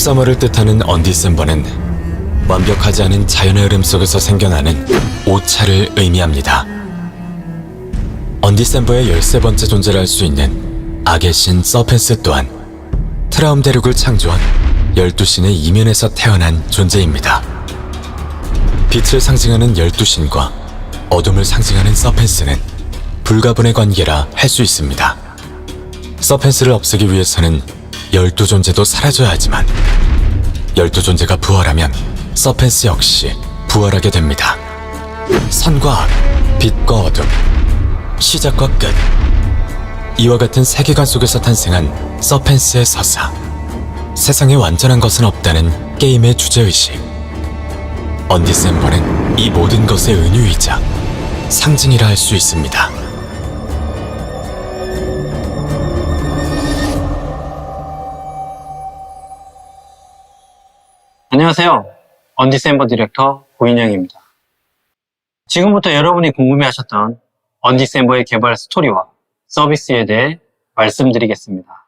서머를 뜻하는 언디셈버는 완벽하지 않은 자연의 흐름 속에서 생겨나는 오차를 의미합니다. 언디셈버의 13번째 존재를 할 수 있는 악의 신 서펜스 또한 트라움 대륙을 창조한 12신의 이면에서 태어난 존재입니다. 빛을 상징하는 12신과 어둠을 상징하는 서펜스는 불가분의 관계라 할 수 있습니다. 서펜스를 없애기 위해서는 12존재도 사라져야 하지만 12존재가 부활하면 서펜스 역시 부활하게 됩니다. 선과 악, 빛과 어둠, 시작과 끝. 이와 같은 세계관 속에서 탄생한 서펜스의 서사. 세상에 완전한 것은 없다는 게임의 주제의식. 언디셈버는 이 모든 것의 은유이자 상징이라 할 수 있습니다. 안녕하세요. 언디셈버 디렉터 고인영입니다. 지금부터 여러분이 궁금해하셨던 언디셈버의 개발 스토리와 서비스에 대해 말씀드리겠습니다.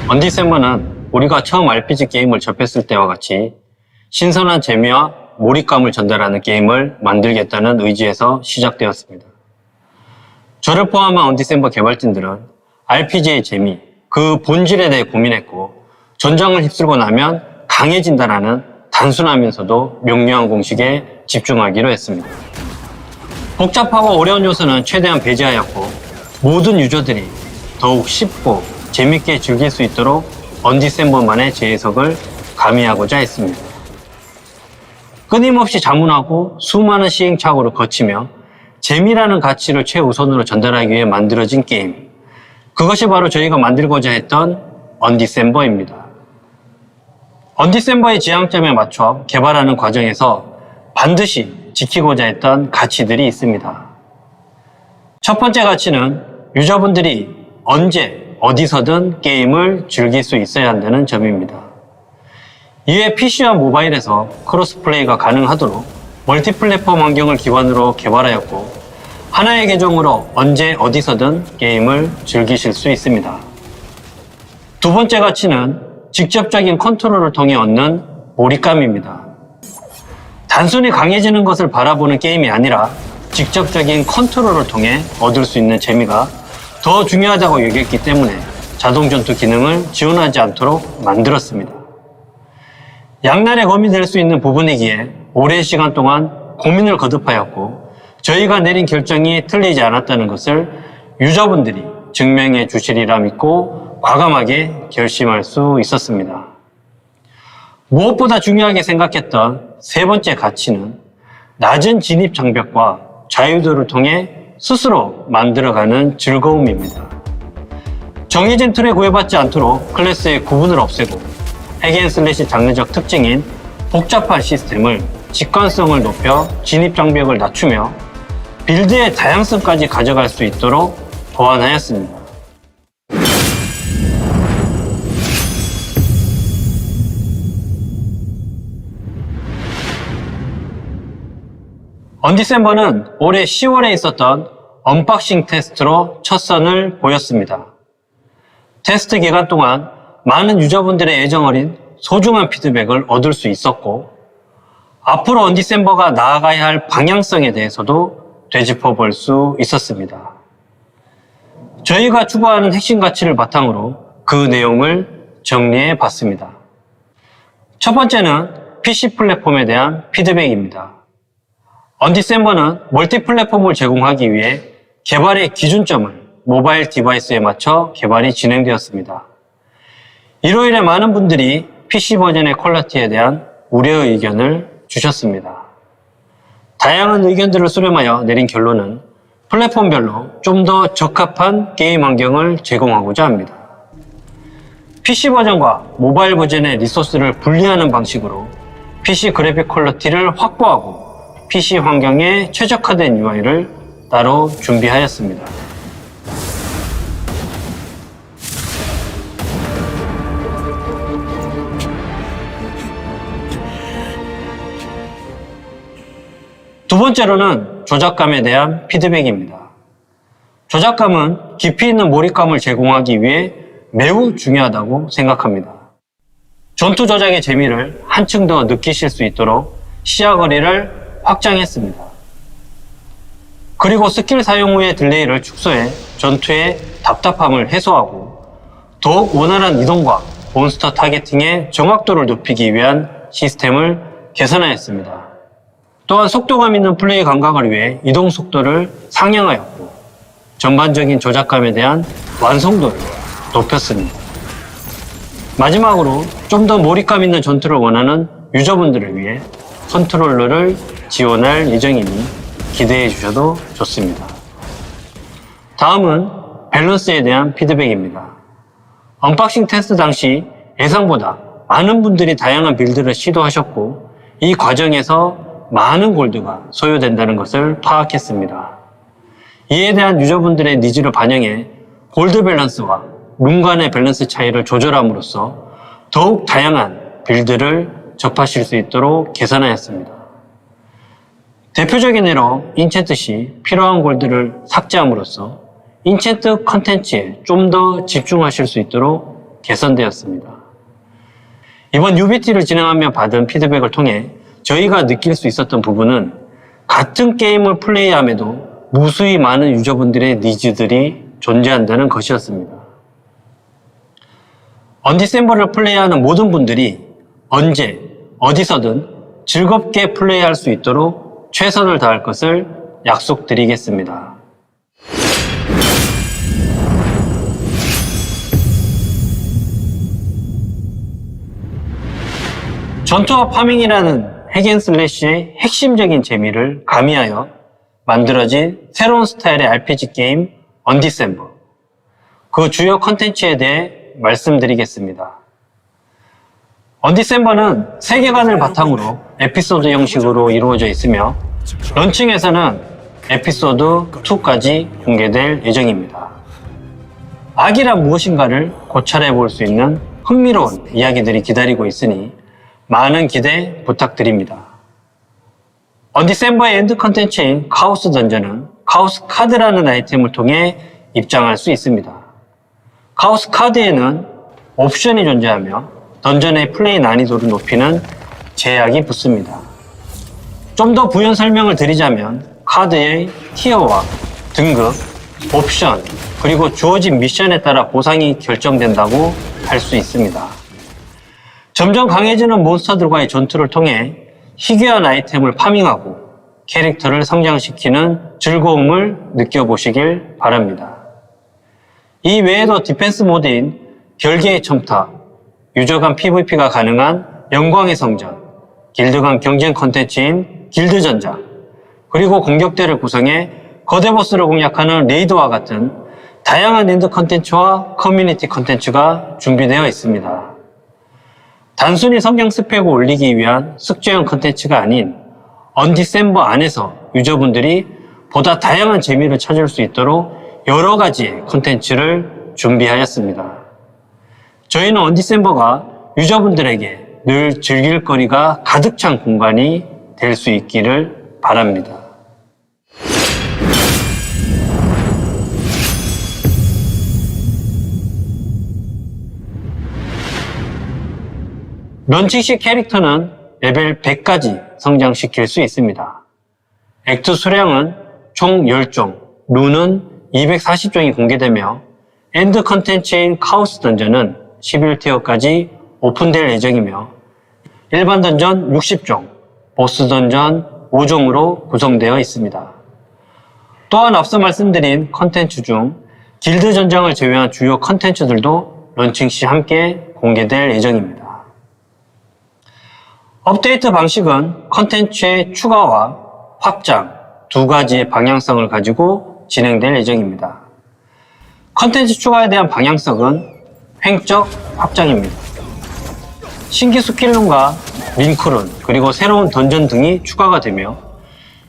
언디셈버는 우리가 처음 RPG 게임을 접했을 때와 같이 신선한 재미와 몰입감을 전달하는 게임을 만들겠다는 의지에서 시작되었습니다. 저를 포함한 언디셈버 개발진들은 RPG의 재미, 그 본질에 대해 고민했고 전장을 휩쓸고 나면 강해진다라는 단순하면서도 명료한 공식에 집중하기로 했습니다. 복잡하고 어려운 요소는 최대한 배제하였고 모든 유저들이 더욱 쉽고 재밌게 즐길 수 있도록 언디셈버만의 재해석을 가미하고자 했습니다. 끊임없이 자문하고 수많은 시행착오를 거치며 재미라는 가치를 최우선으로 전달하기 위해 만들어진 게임. 그것이 바로 저희가 만들고자 했던 언디셈버입니다. 언디셈버의 지향점에 맞춰 개발하는 과정에서 반드시 지키고자 했던 가치들이 있습니다. 첫 번째 가치는 유저분들이 언제 어디서든 게임을 즐길 수 있어야 한다는 점입니다. 이에 PC와 모바일에서 크로스 플레이가 가능하도록 멀티 플랫폼 환경을 기반으로 개발하였고 하나의 계정으로 언제 어디서든 게임을 즐기실 수 있습니다. 두 번째 가치는 직접적인 컨트롤을 통해 얻는 몰입감입니다. 단순히 강해지는 것을 바라보는 게임이 아니라 직접적인 컨트롤을 통해 얻을 수 있는 재미가 더 중요하다고 여겼기 때문에 자동 전투 기능을 지원하지 않도록 만들었습니다. 양날의 검이 될 수 있는 부분이기에 오랜 시간 동안 고민을 거듭하였고 저희가 내린 결정이 틀리지 않았다는 것을 유저분들이 증명해 주시리라 믿고 과감하게 결심할 수 있었습니다. 무엇보다 중요하게 생각했던 세 번째 가치는 낮은 진입 장벽과 자유도를 통해 스스로 만들어가는 즐거움입니다. 정해진 틀에 구애받지 않도록 클래스의 구분을 없애고 핵앤슬래시 장르적 특징인 복잡한 시스템을 직관성을 높여 진입 장벽을 낮추며 빌드의 다양성까지 가져갈 수 있도록 보완하였습니다. 언디셈버는 올해 10월에 있었던 언박싱 테스트로 첫 선을 보였습니다. 테스트 기간 동안 많은 유저분들의 애정 어린 소중한 피드백을 얻을 수 있었고 앞으로 언디셈버가 나아가야 할 방향성에 대해서도 되짚어 볼 수 있었습니다. 저희가 추구하는 핵심 가치를 바탕으로 그 내용을 정리해 봤습니다. 첫 번째는 PC 플랫폼에 대한 피드백입니다. 언디셈버는 멀티 플랫폼을 제공하기 위해 개발의 기준점을 모바일 디바이스에 맞춰 개발이 진행되었습니다. 이로 인해 많은 분들이 PC 버전의 퀄리티에 대한 우려 의견을 주셨습니다. 다양한 의견들을 수렴하여 내린 결론은 플랫폼별로 좀 더 적합한 게임 환경을 제공하고자 합니다. PC 버전과 모바일 버전의 리소스를 분리하는 방식으로 PC 그래픽 퀄리티를 확보하고 PC 환경에 최적화된 UI를 따로 준비하였습니다. 두 번째로는 조작감에 대한 피드백입니다. 조작감은 깊이 있는 몰입감을 제공하기 위해 매우 중요하다고 생각합니다. 전투 조작의 재미를 한층 더 느끼실 수 있도록 시야거리를 확장했습니다. 그리고 스킬 사용 후의 딜레이를 축소해 전투의 답답함을 해소하고 더욱 원활한 이동과 몬스터 타겟팅의 정확도를 높이기 위한 시스템을 개선하였습니다. 또한 속도감 있는 플레이 감각을 위해 이동 속도를 상향하였고 전반적인 조작감에 대한 완성도를 높였습니다. 마지막으로 좀 더 몰입감 있는 전투를 원하는 유저분들을 위해 컨트롤러를 지원할 예정이니 기대해 주셔도 좋습니다. 다음은 밸런스에 대한 피드백입니다. 언박싱 테스트 당시 예상보다 많은 분들이 다양한 빌드를 시도하셨고 이 과정에서 많은 골드가 소요된다는 것을 파악했습니다. 이에 대한 유저분들의 니즈를 반영해 골드 밸런스와 룬 간의 밸런스 차이를 조절함으로써 더욱 다양한 빌드를 접하실 수 있도록 개선하였습니다. 대표적인 예로 인챈트 시 필요한 골드를 삭제함으로써 인챈트 컨텐츠에 좀 더 집중하실 수 있도록 개선되었습니다. 이번 UBT를 진행하며 받은 피드백을 통해 저희가 느낄 수 있었던 부분은 같은 게임을 플레이함에도 무수히 많은 유저분들의 니즈들이 존재한다는 것이었습니다. 언디셈버를 플레이하는 모든 분들이 언제, 어디서든 즐겁게 플레이할 수 있도록 최선을 다할 것을 약속드리겠습니다. 전투와 파밍이라는 핵앤슬래시의 핵심적인 재미를 가미하여 만들어진 새로운 스타일의 RPG 게임 언디셈버. 그 주요 컨텐츠에 대해 말씀드리겠습니다. 언디셈버는 세계관을 바탕으로 에피소드 형식으로 이루어져 있으며 런칭에서는 에피소드 2까지 공개될 예정입니다. 악이란 무엇인가를 고찰해 볼 수 있는 흥미로운 이야기들이 기다리고 있으니 많은 기대 부탁드립니다. 언디셈버의 엔드 컨텐츠인 카오스 던전은 카오스 카드라는 아이템을 통해 입장할 수 있습니다. 카오스 카드에는 옵션이 존재하며 던전의 플레이 난이도를 높이는 제약이 붙습니다. 좀 더 부연 설명을 드리자면 카드의 티어와 등급, 옵션, 그리고 주어진 미션에 따라 보상이 결정된다고 할 수 있습니다. 점점 강해지는 몬스터들과의 전투를 통해 희귀한 아이템을 파밍하고 캐릭터를 성장시키는 즐거움을 느껴보시길 바랍니다. 이 외에도 디펜스 모드인 별개의 첨탑, 유저 간 PVP가 가능한 영광의 성전, 길드 간 경쟁 컨텐츠인 길드 전장, 그리고 공격대를 구성해 거대 보스를 공략하는 레이드와 같은 다양한 엔드 컨텐츠와 커뮤니티 컨텐츠가 준비되어 있습니다. 단순히 성경 스펙을 올리기 위한 숙제형 컨텐츠가 아닌 언디셈버 안에서 유저분들이 보다 다양한 재미를 찾을 수 있도록 여러 가지의 컨텐츠를 준비하였습니다. 저희는 언디셈버가 유저분들에게 늘 즐길 거리가 가득 찬 공간이 될 수 있기를 바랍니다. 런칭 시 캐릭터는 레벨 100까지 성장시킬 수 있습니다. 액트 수량은 총 10종, 룬은 240종이 공개되며 엔드 컨텐츠인 카오스 던전은 11티어까지 오픈될 예정이며 일반 던전 60종, 보스 던전 5종으로 구성되어 있습니다. 또한 앞서 말씀드린 컨텐츠 중 길드 전장을 제외한 주요 컨텐츠들도 런칭 시 함께 공개될 예정입니다. 업데이트 방식은 컨텐츠의 추가와 확장 두 가지의 방향성을 가지고 진행될 예정입니다. 컨텐츠 추가에 대한 방향성은 횡적 확장입니다. 신규 스킬룬과 링크룬, 그리고 새로운 던전 등이 추가가 되며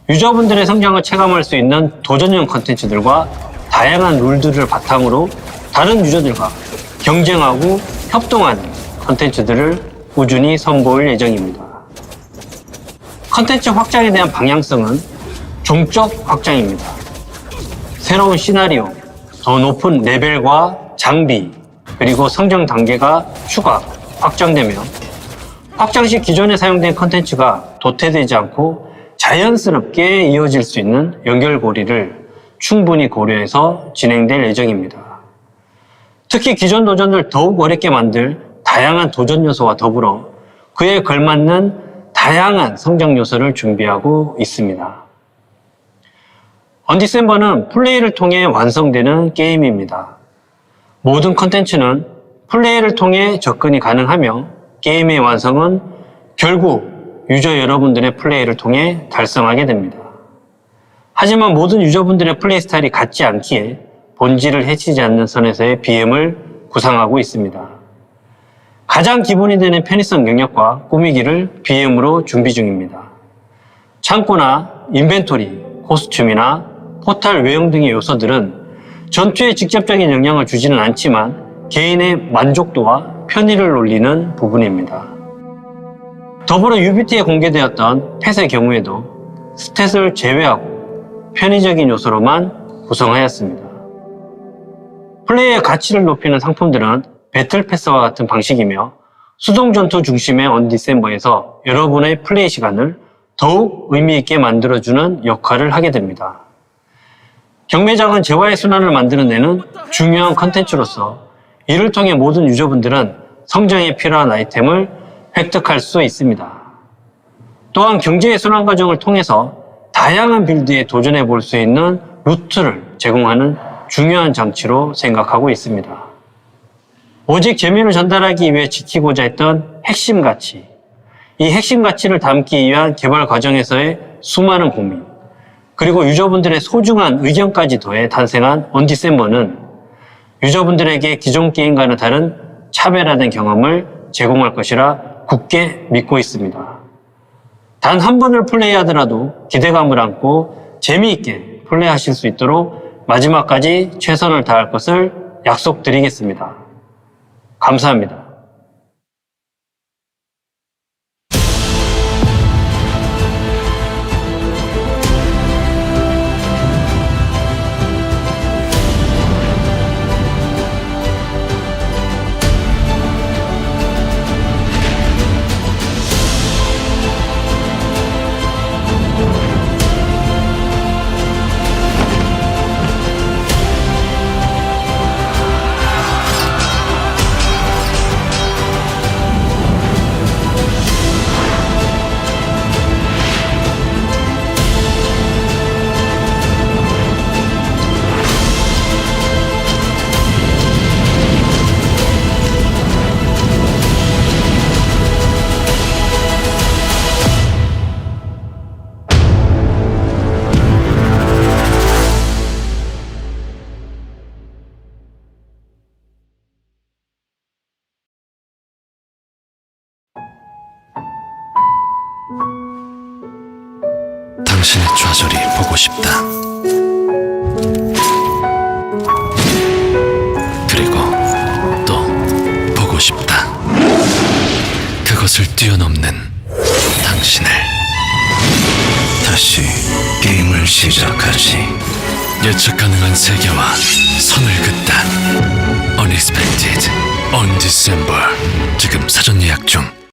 유저분들의 성장을 체감할 수 있는 도전형 컨텐츠들과 다양한 룰들을 바탕으로 다른 유저들과 경쟁하고 협동하는 컨텐츠들을 꾸준히 선보일 예정입니다. 컨텐츠 확장에 대한 방향성은 종적 확장입니다. 새로운 시나리오, 더 높은 레벨과 장비, 그리고 성장 단계가 추가, 확장되며 확장 시 기존에 사용된 컨텐츠가 도태되지 않고 자연스럽게 이어질 수 있는 연결고리를 충분히 고려해서 진행될 예정입니다. 특히 기존 도전을 더욱 어렵게 만들 다양한 도전 요소와 더불어 그에 걸맞는 다양한 성장 요소를 준비하고 있습니다. 언디셈버는 플레이를 통해 완성되는 게임입니다. 모든 컨텐츠는 플레이를 통해 접근이 가능하며 게임의 완성은 결국 유저 여러분들의 플레이를 통해 달성하게 됩니다. 하지만 모든 유저분들의 플레이 스타일이 같지 않기에 본질을 해치지 않는 선에서의 BM을 구상하고 있습니다. 가장 기본이 되는 편의성 영역과 꾸미기를 BM으로 준비 중입니다. 창고나 인벤토리, 코스튬이나 포탈 외형 등의 요소들은 전투에 직접적인 영향을 주지는 않지만 개인의 만족도와 편의를 올리는 부분입니다. 더불어 UBT에 공개되었던 펫의 경우에도 스탯을 제외하고 편의적인 요소로만 구성하였습니다. 플레이의 가치를 높이는 상품들은 배틀 패스와 같은 방식이며 수동 전투 중심의 언디셈버에서 여러분의 플레이 시간을 더욱 의미 있게 만들어주는 역할을 하게 됩니다. 경매장은 재화의 순환을 만들어내는 중요한 컨텐츠로서 이를 통해 모든 유저분들은 성장에 필요한 아이템을 획득할 수 있습니다. 또한 경제의 순환 과정을 통해서 다양한 빌드에 도전해 볼 수 있는 루트를 제공하는 중요한 장치로 생각하고 있습니다. 오직 재미를 전달하기 위해 지키고자 했던 핵심 가치, 이 핵심 가치를 담기 위한 개발 과정에서의 수많은 고민, 그리고 유저분들의 소중한 의견까지 더해 탄생한 언디셈버는 유저분들에게 기존 게임과는 다른 차별화된 경험을 제공할 것이라 굳게 믿고 있습니다. 단 한 번을 플레이하더라도 기대감을 안고 재미있게 플레이하실 수 있도록 마지막까지 최선을 다할 것을 약속드리겠습니다. 감사합니다. 좌절이 보고 싶다. 그리고 또 보고 싶다. 그것을 뛰어넘는 당신을. 다시 게임을 시작하지. 예측 가능한 세계와 선을 긋다. Unexpected on December. 지금 사전 예약 중.